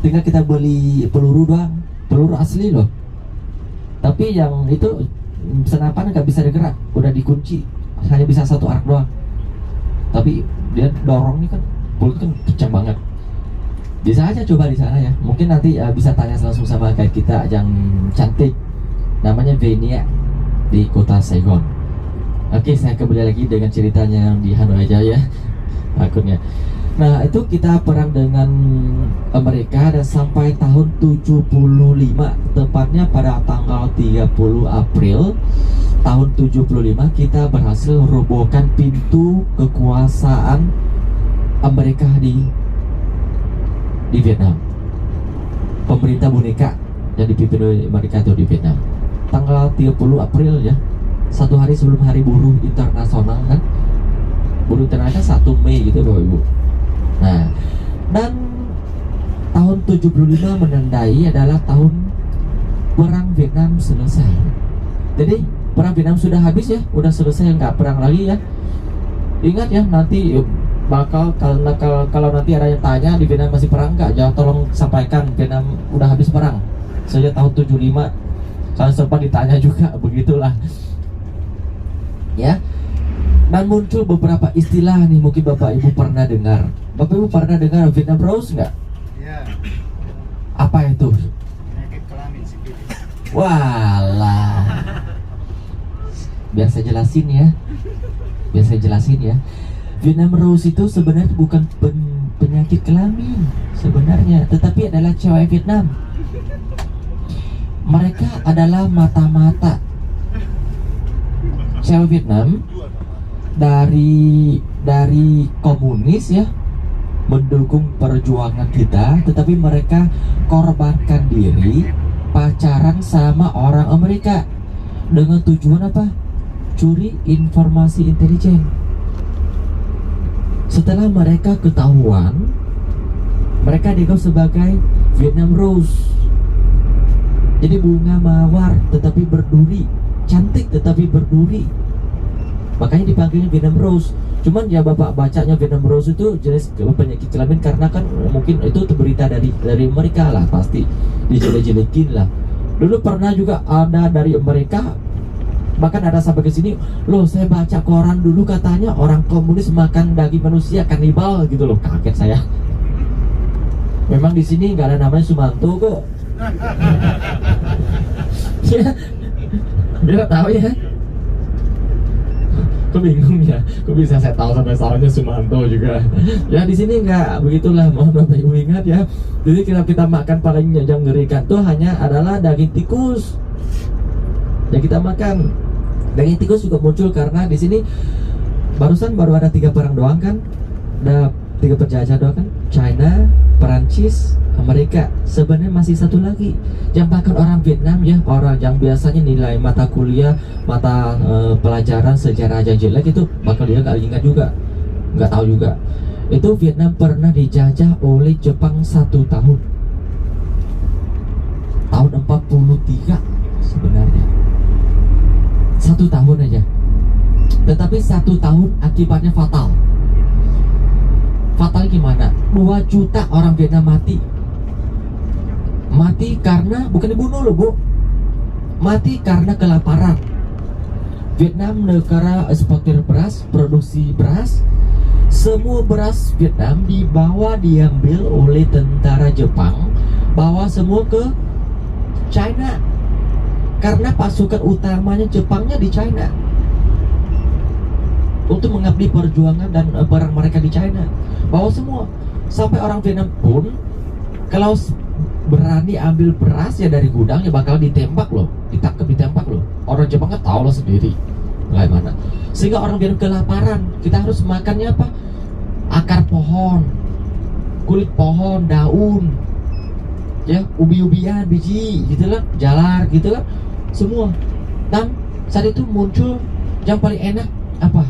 tinggal kita beli peluru doang, peluru asli loh. Tapi yang itu senapan nggak bisa digerak, udah dikunci, hanya bisa satu arah doang. Tapi dia dorongnya kan, peluru kan kencang banget. Bisa aja coba di sana ya. Mungkin nanti bisa tanya langsung sama guide kita yang cantik, namanya Venia di kota Saigon. Oke, saya kembali lagi dengan ceritanya yang di Hanoi aja ya akunnya. Nah, itu kita perang dengan Amerika dan sampai tahun 75, tepatnya pada tanggal 30 April tahun 75 kita berhasil robohkan pintu kekuasaan Amerika di Vietnam. Pemerintah boneka yang dipimpin oleh Amerika itu di Vietnam. Tanggal 30 April ya, satu hari sebelum hari buruh internasional kan. Buruh internasional 1 Mei gitu Bapak Ibu. Nah, dan tahun 75 menandai adalah tahun perang Vietnam selesai. Jadi perang Vietnam sudah habis ya, udah selesai, nggak perang lagi ya. Ingat ya, nanti bakal kalau nanti ada yang tanya di Vietnam masih perang nggak, jangan tolong sampaikan Vietnam udah habis perang. Sejak tahun 75, soalnya sempat ditanya juga, begitulah. Ya. Dan muncul beberapa istilah nih, mungkin Bapak Ibu pernah dengar. Bapak Ibu pernah dengar Vietnam Rose nggak? Ya. Apa itu? Penyakit kelamin sifilis. Walah. Biar saya jelasin ya. Vietnam Rose itu sebenarnya bukan penyakit kelamin sebenarnya, tetapi adalah cewek Vietnam. Mereka adalah mata-mata. Cewek Vietnam dari komunis ya, mendukung perjuangan kita, tetapi mereka korbankan diri pacaran sama orang Amerika dengan tujuan apa? Curi informasi intelijen. Setelah mereka ketahuan, mereka dianggap sebagai Vietnam Rose. Jadi bunga mawar tetapi berduri, cantik tetapi berduri, makanya dipanggilnya Vietnam Rose. Cuman ya Bapak bacanya Vietnam Rose itu jenis penyakit kelamin karena kan mungkin itu berita dari mereka lah, pasti dijelek-jelekin lah. Dulu pernah juga ada dari Amerika, bahkan ada sampai ke sini loh, saya baca koran dulu katanya orang komunis makan daging manusia, kanibal gitu loh. Kaget saya. Memang di sini nggak ada namanya Sumanto kok. Ya, biar tahu ya. Kok bingung ya, kok bisa saya tahu sampai salahnya Sumanto juga. Ya di sini nggak begitulah, mohon Bapak Ibu ingat ya. Jadi kita makan paling yang ngerikan tuh hanya adalah daging tikus yang kita makan. Daging tikus juga muncul karena di sini baru ada 3 perang doang kan, ada 3 penjajah doang kan, China, Perancis, Amerika. Sebenarnya masih satu lagi yang bahkan orang Vietnam ya, orang yang biasanya nilai mata kuliah, mata pelajaran sejarah aja jelek, itu bakal dia nggak ingat juga, nggak tahu juga. Itu Vietnam pernah dijajah oleh Jepang 1 tahun 43 sebenarnya, 1 tahun aja. Tetapi 1 tahun akibatnya fatal. Fatal gimana? 2 juta orang Vietnam mati karena bukan dibunuh loh Bu, mati karena kelaparan. Vietnam negara eksportir beras, produksi beras. Semua beras Vietnam diambil oleh tentara Jepang, bawa semua ke China karena pasukan utamanya Jepangnya di China untuk mengabdi perjuangan dan perang mereka di China. Bawa semua, sampai orang Vietnam pun kalau berani ambil beras ya dari gudang ya bakal ditembak loh, ditembak loh. Orang Jepang kan tahu lah sendiri bagaimana. Sehingga orang Vietnam kelaparan. Kita harus makannya apa? Akar pohon, kulit pohon, daun, ya ubi-ubian, biji gitu lah, jalar gitu lah, semua. Dan saat itu muncul yang paling enak apa?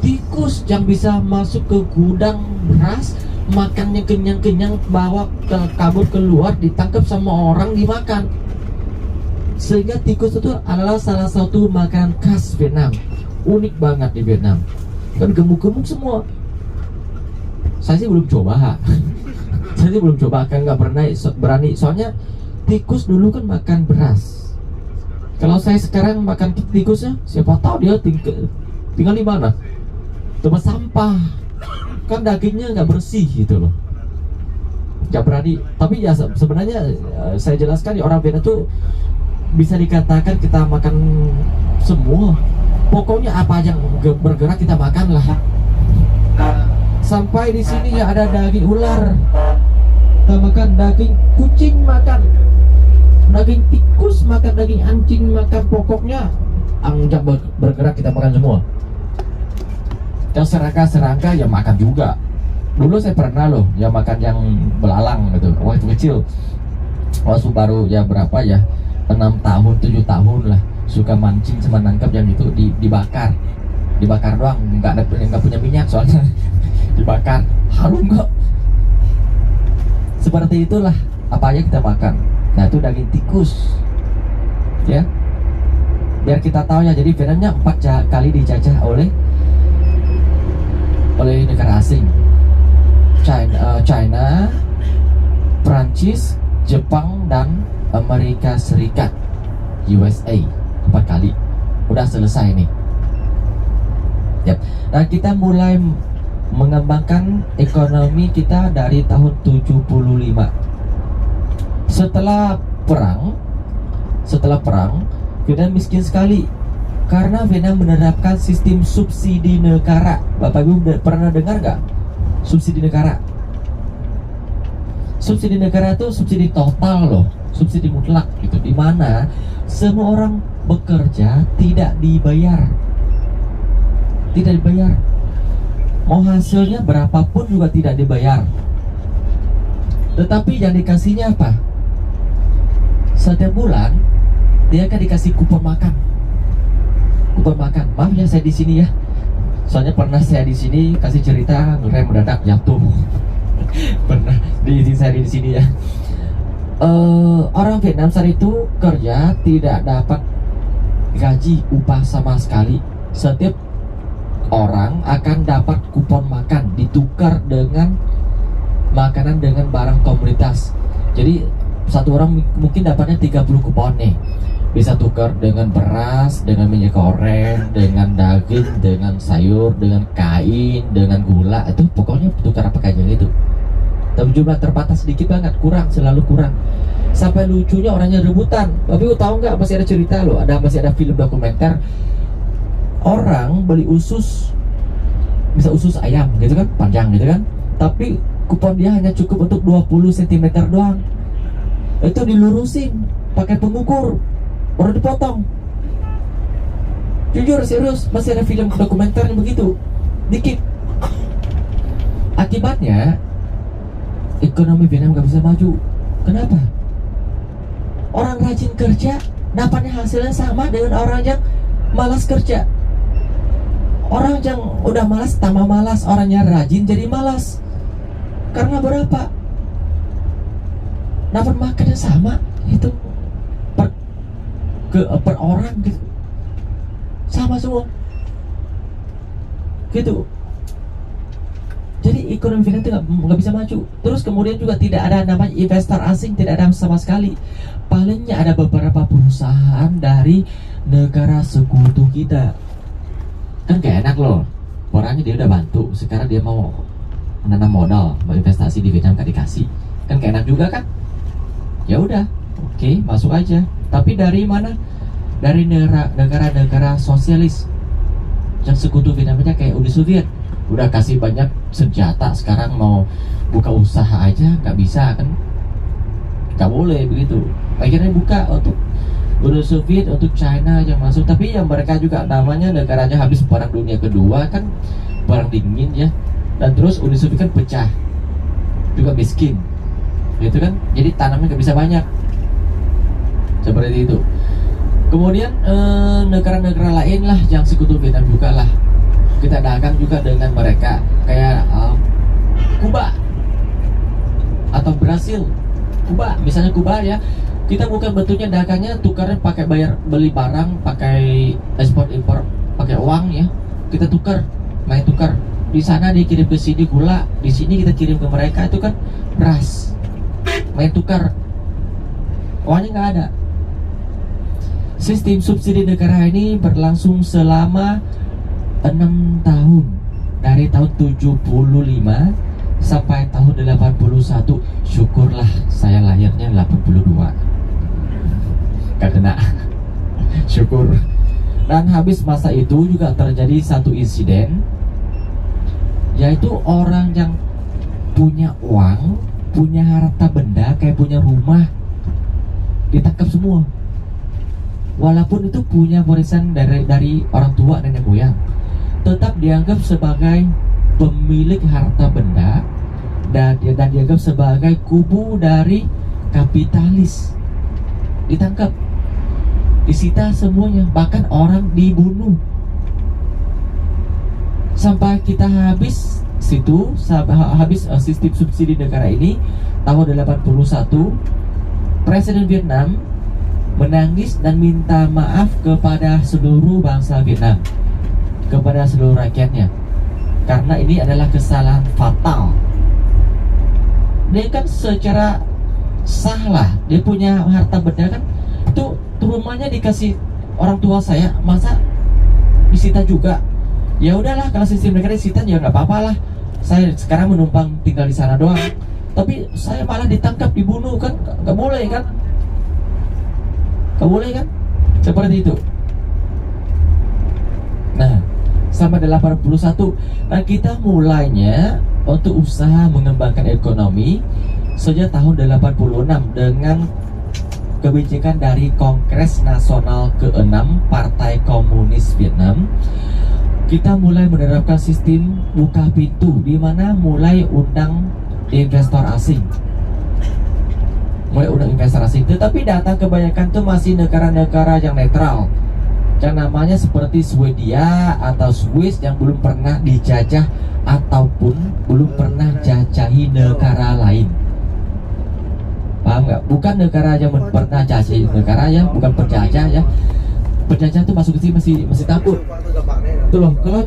Tikus yang bisa masuk ke gudang beras, makannya kenyang-kenyang, bawa kabur keluar, ditangkap sama orang, dimakan. Sehingga tikus itu adalah salah satu makanan khas Vietnam, unik banget di Vietnam. Kan gemuk-gemuk semua. Saya sih belum coba. Saya belum coba, kan nggak pernah berani. Soalnya tikus dulu kan makan beras. Kalau saya sekarang makan tikusnya, siapa tahu dia tinggal di mana? Tempat sampah. Kan dagingnya nggak bersih gitu loh. Nggak berani. Tapi ya sebenarnya saya jelaskan di orang Vietnam tuh bisa dikatakan kita makan semua. Pokoknya apa aja yang bergerak kita makan lah. Sampai di sini ya ada daging ular, kita makan daging kucing, makan daging tikus, makan daging anjing, makan, pokoknya yang bergerak kita makan semua. Yang serangga ya makan juga. Dulu saya pernah loh ya makan yang belalang gitu waktu kecil. Waktu baru ya berapa ya, 6 tahun 7 tahun lah, suka mancing sama nangkap yang itu dibakar doang, nggak punya minyak soalnya. Dibakar harum kok. Seperti itulah apa aja kita makan. Nah itu daging tikus ya, biar kita tahu ya. Jadi Vietnamnya 4 kali dijajah oleh negara asing. China, Prancis, Jepang, dan Amerika Serikat, USA, 4 kali. Udah selesai nih. Yep. Dan kita mulai mengembangkan ekonomi kita dari tahun 75. Setelah perang, Vietnam miskin sekali karena Vietnam menerapkan sistem subsidi negara. Bapak Ibu pernah dengar nggak subsidi negara? Subsidi negara itu subsidi total loh, subsidi mutlak gitu, di mana semua orang bekerja tidak dibayar. Mau hasilnya berapapun juga tidak dibayar. Tetapi yang dikasihnya apa? Setiap bulan dia akan dikasih kupon makan. Maaf ya saya di sini ya. Soalnya pernah saya di sini kasih cerita ngerem mendadak jatuh. Pernah di saya di sini ya. Orang Vietnam saat itu kerja tidak dapat gaji, upah sama sekali. Setiap orang akan dapat kupon makan, ditukar dengan makanan dengan barang komoditas. Jadi satu orang mungkin dapatnya 30 kupon nih, bisa tukar dengan beras, dengan minyak goreng, dengan daging, dengan sayur, dengan kain, dengan gula. Itu pokoknya tukar apa aja gitu. Tapi jumlah terbatas sedikit banget, selalu kurang. Sampai lucunya orangnya rebutan. Tapi tahu nggak, masih ada cerita loh, masih ada film dokumenter. Orang beli usus, bisa usus ayam gitu kan, panjang gitu kan, tapi kupon dia hanya cukup untuk 20 cm doang. Itu dilurusin pakai pengukur, baru dipotong. Jujur, serius, masih ada film dokumenter yang begitu, dikit. Akibatnya ekonomi Vietnam gak bisa maju. Kenapa? Orang rajin kerja dapatnya hasilnya sama dengan orang yang malas kerja. Orang yang udah malas tambah malas, orangnya rajin jadi malas. Karena berapa? Dapat makannya sama, itu per orang gitu, sama semua gitu. Jadi ekonomi Vietnam itu nggak bisa maju. Terus kemudian juga tidak ada namanya investor asing, tidak ada sama sekali. Palingnya ada beberapa perusahaan dari negara sekutu kita. Kan gak enak loh, orangnya dia udah bantu, sekarang dia mau menanam modal, mau investasi di Vietnam gak dikasih. Kan gak enak juga kan? Ya udah, oke, masuk aja. Tapi dari mana? Dari negara-negara sosialis yang sekutu Vietnam aja, kayak Uni Soviet. Udah kasih banyak senjata, sekarang mau buka usaha aja gak bisa kan? Gak boleh begitu. Akhirnya buka untuk Uni Soviet, untuk China yang masuk. Tapi yang mereka juga namanya negaranya habis perang dunia kedua kan, perang dingin ya. Dan terus Uni Soviet kan pecah, juga miskin gitu kan, jadi tanamnya gak bisa banyak, seperti itu. Kemudian negara-negara lain lah yang sekutu Vietnam juga lah, kita dagang juga dengan mereka, kayak Kuba atau Brasil. Kuba, misalnya Kuba ya, kita bukan bentuknya dagangnya tukarnya pakai beli barang, pakai ekspor impor, pakai uang ya, kita tukar, main tukar di sana dikirim ke sini gula, di sini kita kirim ke mereka, itu kan beras, main tukar, uangnya nggak ada. Sistem subsidi negara ini berlangsung selama 6 tahun, dari tahun 75 sampai tahun 81. Syukurlah saya lahirnya 82, gak kena. Syukur. Dan habis masa itu juga terjadi satu insiden, yaitu orang yang punya uang, punya harta benda, kayak punya rumah, ditangkap semua. Walaupun itu punya warisan dari orang tua nenek moyang, tetap dianggap sebagai pemilik harta benda, dan dianggap sebagai kubu dari kapitalis. Ditangkap, disita semuanya, bahkan orang dibunuh. Sampai kita habis situ, habis sistem subsidi negara ini tahun 81, Presiden Vietnam menangis dan minta maaf kepada seluruh bangsa Vietnam, kepada seluruh rakyatnya, karena ini adalah kesalahan fatal. Dia kan secara sah lah, dia punya harta benda kan, itu rumahnya dikasih orang tua saya, masa disita juga? Ya udahlah, kalau sistem negara disita ya nggak apa-apa lah. Saya sekarang menumpang tinggal di sana doang, tapi saya malah ditangkap, dibunuh kan, nggak boleh kan? Nggak boleh kan? Seperti itu. Nah, sampai 81, nah kita mulainya untuk usaha mengembangkan ekonomi sejak tahun 86 dengan kebijakan dari Kongres Nasional ke-6 Partai Komunis Vietnam. Kita mulai menerapkan sistem buka pintu, di mana mulai undang investor asing. Tetapi datang kebanyakan tuh masih negara-negara yang netral, yang namanya seperti Swedia atau Swiss, yang belum pernah dijajah ataupun belum pernah jajahi negara lain. Paham nggak? Bukan negara yang pernah jajahi negara, yang bukan penjajah ya. Penjajah tuh masuk ke sini masih takut. Tuh loh, kalau